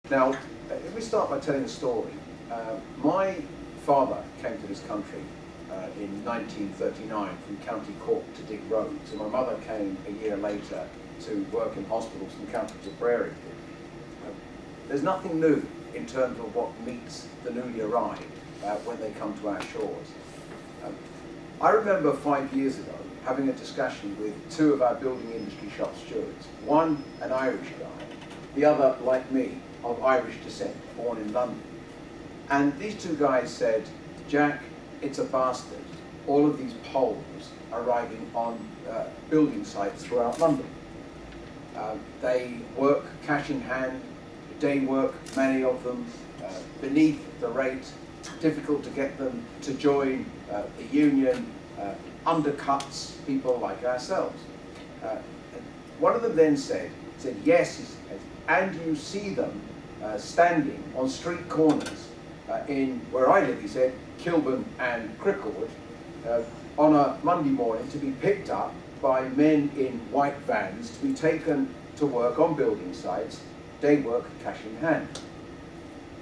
Now, if we start by telling a story, my father came to this country in 1939 from County Cork to dig roads, and my mother came a year later to work in hospitals from County Tipperary. There's nothing new in terms of what meets the newly arrived when they come to our shores. I remember 5 years ago having a discussion with two of our building industry shop stewards, one an Irish guy, the other, like me, of Irish descent, born in London. And these two guys said, "Jack, it's a bastard. All of these Poles arriving on building sites throughout London. They work cash in hand, day work, many of them, beneath the rate, difficult to get them to join the union, undercuts people like ourselves." One of them then said, "Yes," he said, "and you see them standing on street corners in where I live," he said, Kilburn and Cricklewood, on a Monday morning to be picked up by men in white vans to be taken to work on building sites, day work, cash in hand."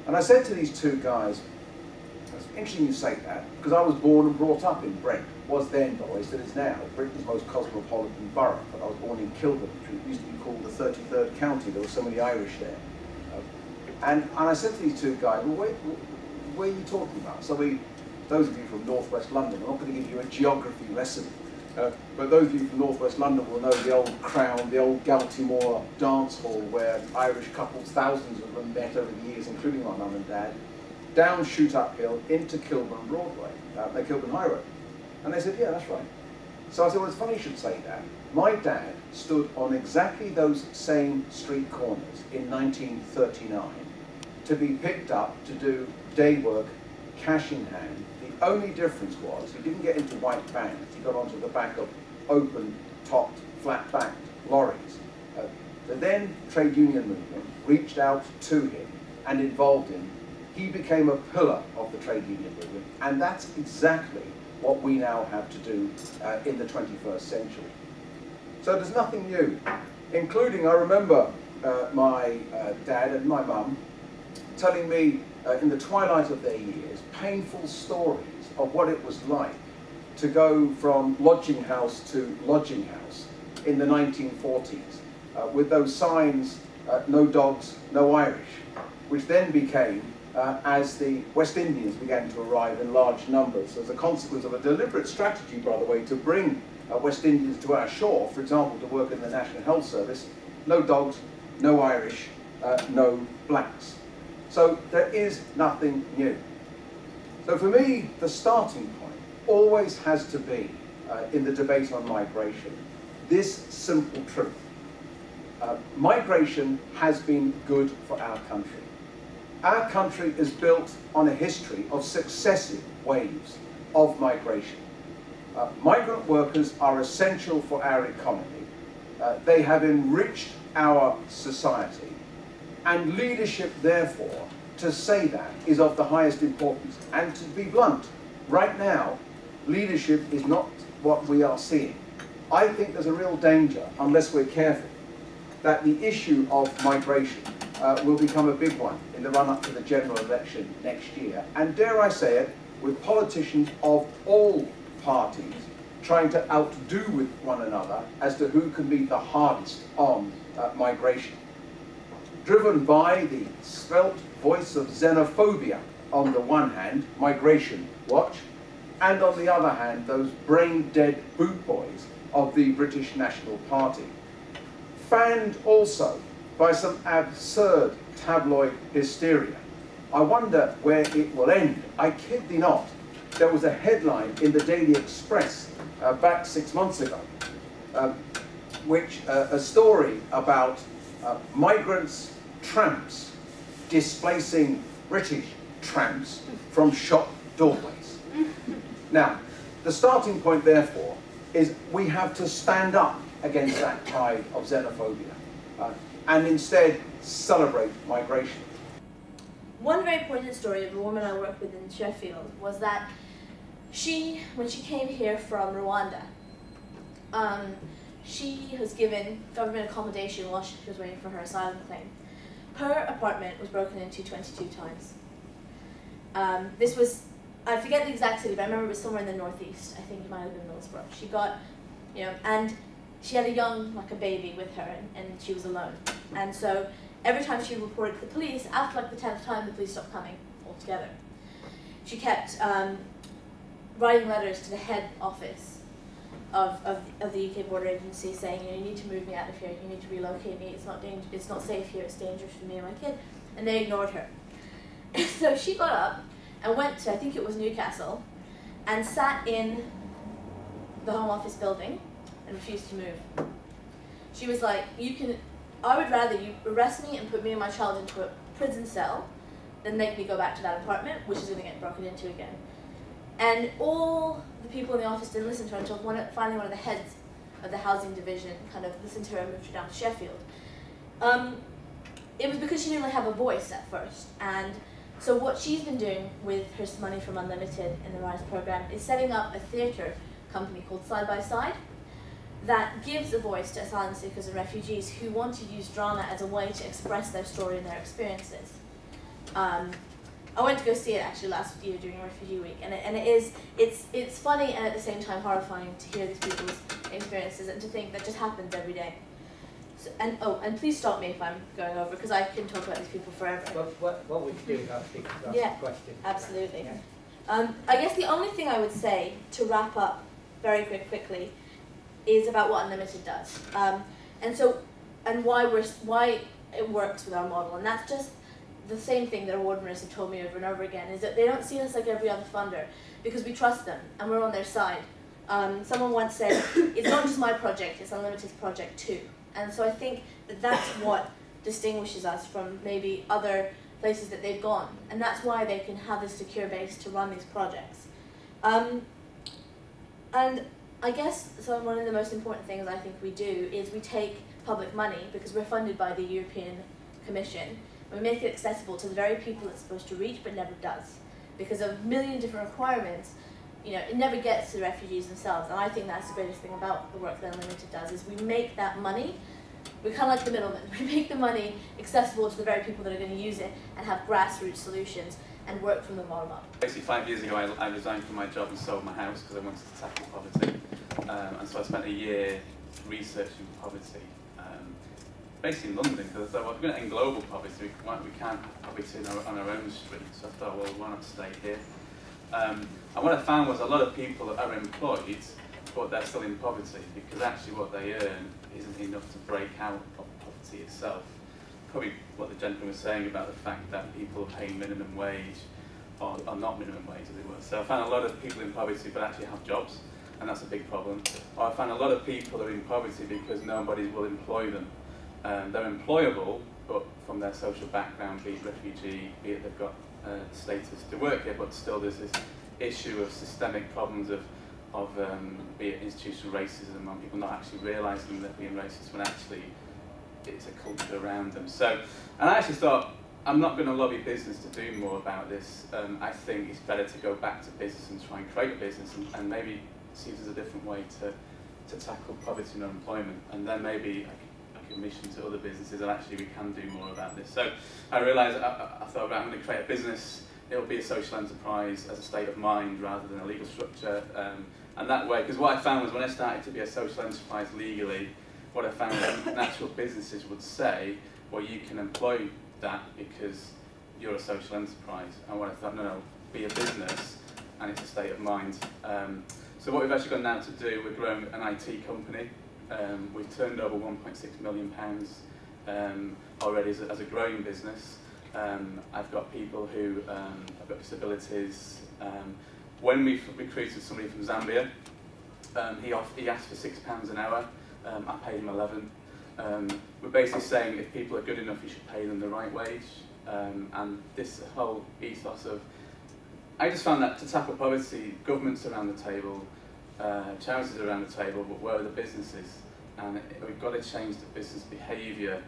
And I said to these two guys, "It's interesting you say that, because I was born and brought up in Brent, was then, by the way, still is now, Britain's most cosmopolitan borough, but I was born in Kilburn, which used to be called the 33rd county, there were so many Irish there. And I said to these two guys, "Well, where are you talking about?" So those of you from northwest London, I'm not going to give you a geography lesson, but those of you from northwest London will know the old Crown, the old Galtymore dance hall where Irish couples, thousands of them met over the years, including my mum and dad, down Shoot Uphill into Kilburn Broadway, Kilburn High Road. And they said, "Yeah, that's right." So I said, "Well, it's funny you should say that. My dad stood on exactly those same street corners in 1939 to be picked up to do day work, cash in hand. The only difference was he didn't get into white vans, he got onto the back of open-topped, flat-backed lorries." The then trade union movement reached out to him and involved him. He became a pillar of the trade union movement, and that's exactly what we now have to do in the 21st century. So there's nothing new, including, I remember my dad and my mum telling me in the twilight of their years, painful stories of what it was like to go from lodging house to lodging house in the 1940s with those signs, "No dogs, no Irish," which then became, as the West Indians began to arrive in large numbers, as a consequence of a deliberate strategy, by the way, to bring West Indians to our shore, for example, to work in the National Health Service, "No dogs, no Irish, no blacks." So there is nothing new. So for me, the starting point always has to be, in the debate on migration, this simple truth. Migration has been good for our country. Our country is built on a history of successive waves of migration. Migrant workers are essential for our economy. They have enriched our society. And leadership, therefore, to say that is of the highest importance. And to be blunt, right now, leadership is not what we are seeing. I think there's a real danger, unless we're careful, that the issue of migration will become a big one in the run-up to the general election next year. And dare I say it, with politicians of all parties trying to outdo with one another as to who can be the hardest on migration. Driven by the svelte voice of xenophobia on the one hand, Migration Watch, and on the other hand, those brain-dead boot boys of the British National Party. Fanned also by some absurd tabloid hysteria. I wonder where it will end. I kid thee not. There was a headline in the Daily Express back 6 months ago, a story about migrants, tramps, displacing British tramps from shop doorways. Now, the starting point, therefore, is we have to stand up against that tide of xenophobia and instead celebrate migration. One very poignant story of a woman I worked with in Sheffield was that when she came here from Rwanda, she was given government accommodation while she was waiting for her asylum claim. her apartment was broken into 22 times. This was, I forget the exact city, but I remember it was somewhere in the northeast. I think it might have been Middlesbrough. She got, and she had like a baby with her, and she was alone. And so every time she reported to the police, after like the 10th time, the police stopped coming altogether. She kept writing letters to the head office of the UK Border Agency saying, you need to move me out of here, you need to relocate me, it's not safe here, it's dangerous for me and my kid. And they ignored her. So she got up and went to, I think it was Newcastle, and sat in the Home Office building and refused to move. She was like, I would rather you arrest me and put me and my child into a prison cell than make me go back to that apartment, which is going to get broken into again. And all the people in the office didn't listen to her until finally one of the heads of the housing division kind of listened to her and moved her down to Sheffield. It was because she didn't really have a voice at first. And so what she's been doing with her money from Unlimited in the RISE program is setting up a theatre company called Side by Side that gives a voice to asylum seekers and refugees who want to use drama as a way to express their story and their experiences. I went to go see it actually last year during Refugee Week, and it's funny and at the same time horrifying to hear these people's experiences and to think that just happens every day. So, and please stop me if I'm going over, because I can talk about these people forever. What would you do is ask yeah, a question. Absolutely. Yeah. I guess the only thing I would say to wrap up very quickly is about what Unlimited does, and why it works with our model, and that's just the same thing that our ordinaries have told me over and over again, is that they don't see us like every other funder because we trust them and we're on their side. Someone once said, it's not just my project, it's Unlimited's project too. And so I think that that's what distinguishes us from maybe other places that they've gone. And that's why they can have this secure base to run these projects. And I guess one of the most important things I think we do is we take public money, because we're funded by the European Commission, we make it accessible to the very people it's supposed to reach, but never does. Because of a million different requirements, it never gets to the refugees themselves. And I think that's the greatest thing about the work that Unlimited does, is we make that money, we're kind of like the middlemen, we make the money accessible to the very people that are going to use it and have grassroots solutions and work from the bottom up. Basically 5 years ago I resigned from my job and sold my house because I wanted to tackle poverty. And so I spent a year researching poverty. Basically in London, because I thought, well, if we're going to end global poverty, we can't have poverty on our own street. So I thought, well, why not stay here? And what I found was a lot of people are employed, but they're still in poverty, because actually what they earn isn't enough to break out of poverty itself. Probably what the gentleman was saying about the fact that people are paying minimum wage, or not minimum wage as it were. So I found a lot of people in poverty but actually have jobs, and that's a big problem. Or I found a lot of people are in poverty because nobody will employ them. They're employable, but from their social background, be it refugee, be it they've got status to work here, but still there's this issue of systemic problems of be it institutional racism, and people not actually realising that being racist when actually it's a culture around them. So, and I actually thought, I'm not going to lobby business to do more about this. I think it's better to go back to business and try and create a business and maybe see if there's a different way to tackle poverty and unemployment, and then maybe I can mission to other businesses and actually we can do more about this. So I realised, I thought, I'm going to create a business, it'll be a social enterprise as a state of mind rather than a legal structure, and that way, because what I found was when I started to be a social enterprise legally, what I found was natural businesses would say, well, you can employ that because you're a social enterprise. And what I thought, no, be a business and it's a state of mind. So what we've actually got now to do, we're growing an IT company. We've turned over £1.6 million already as a growing business. I've got people who have got disabilities. When we recruited somebody from Zambia, he asked for £6 an hour. I paid him 11. We're basically saying if people are good enough, you should pay them the right wage. And this whole ethos of, I just found that to tackle poverty, governments around the table, charities around the table, but where are the businesses? And we've got to change the business behaviour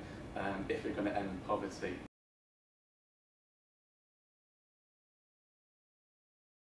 if we're going to end poverty.